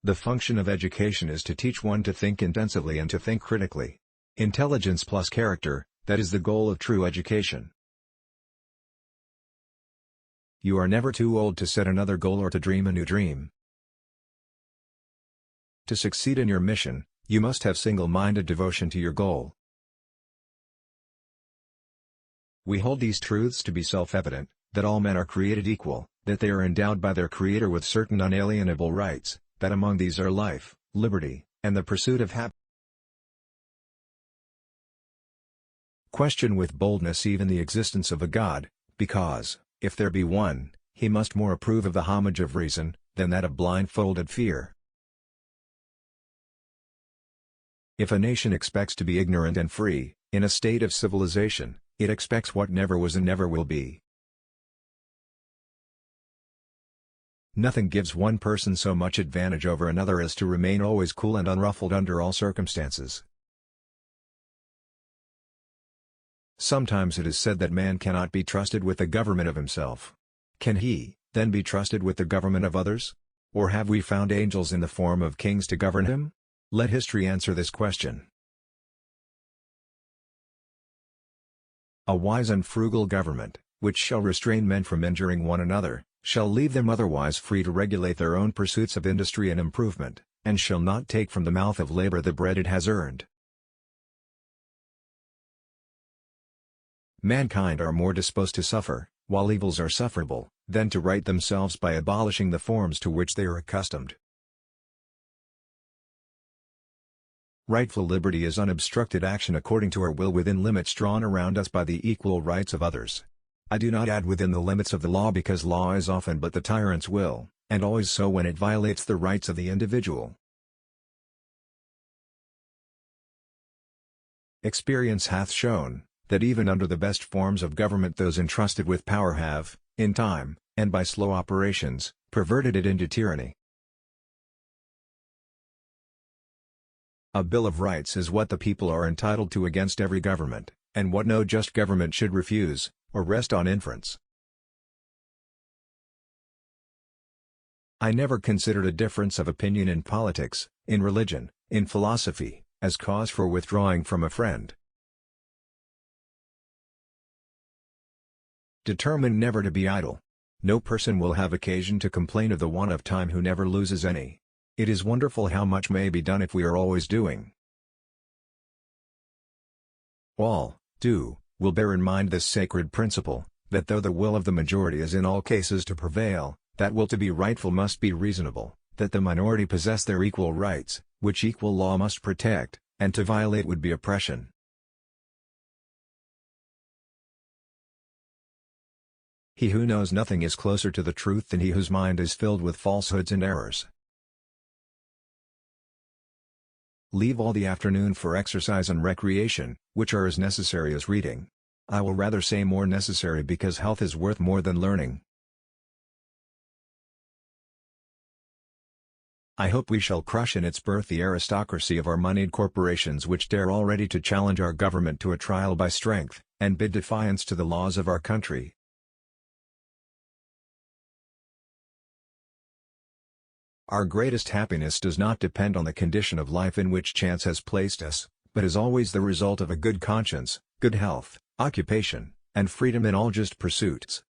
The function of education is to teach one to think intensively and to think critically. Intelligence plus character, that is the goal of true education. You are never too old to set another goal or to dream a new dream. To succeed in your mission, you must have single-minded devotion to your goal. We hold these truths to be self-evident, that all men are created equal, that they are endowed by their Creator with certain unalienable rights, that among these are life, liberty, and the pursuit of happiness. Question with boldness even the existence of a God, because, if there be one, he must more approve of the homage of reason, than that of blindfolded fear. If a nation expects to be ignorant and free, in a state of civilization, it expects what never was and never will be. Nothing gives one person so much advantage over another as to remain always cool and unruffled under all circumstances. Sometimes it is said that man cannot be trusted with the government of himself. Can he, then be trusted with the government of others? Or have we found angels in the form of kings to govern him? Let history answer this question. A wise and frugal government, which shall restrain men from injuring one another, shall leave them otherwise free to regulate their own pursuits of industry and improvement, and shall not take from the mouth of labor the bread it has earned. Mankind are more disposed to suffer, while evils are sufferable, than to right themselves by abolishing the forms to which they are accustomed. Rightful liberty is unobstructed action according to our will within limits drawn around us by the equal rights of others. I do not add within the limits of the law because law is often but the tyrant's will, and always so when it violates the rights of the individual. Experience hath shown, that even under the best forms of government those entrusted with power have, in time, and by slow operations, perverted it into tyranny. A Bill of Rights is what the people are entitled to against every government, and what no just government should refuse, or rest on inference. I never considered a difference of opinion in politics, in religion, in philosophy, as cause for withdrawing from a friend. Determine never to be idle. No person will have occasion to complain of the want of time who never loses any. It is wonderful how much may be done if we are always doing. All, will bear in mind this sacred principle, that though the will of the majority is in all cases to prevail, that will to be rightful must be reasonable, that the minority possess their equal rights, which equal law must protect, and to violate would be oppression. He who knows nothing is closer to the truth than he whose mind is filled with falsehoods and errors. Leave all the afternoon for exercise and recreation, which are as necessary as reading. I will rather say more necessary because health is worth more than learning. I hope we shall crush in its birth the aristocracy of our moneyed corporations which dare already to challenge our government to a trial by strength, and bid defiance to the laws of our country. Our greatest happiness does not depend on the condition of life in which chance has placed us, but is always the result of a good conscience, good health, occupation, and freedom in all just pursuits.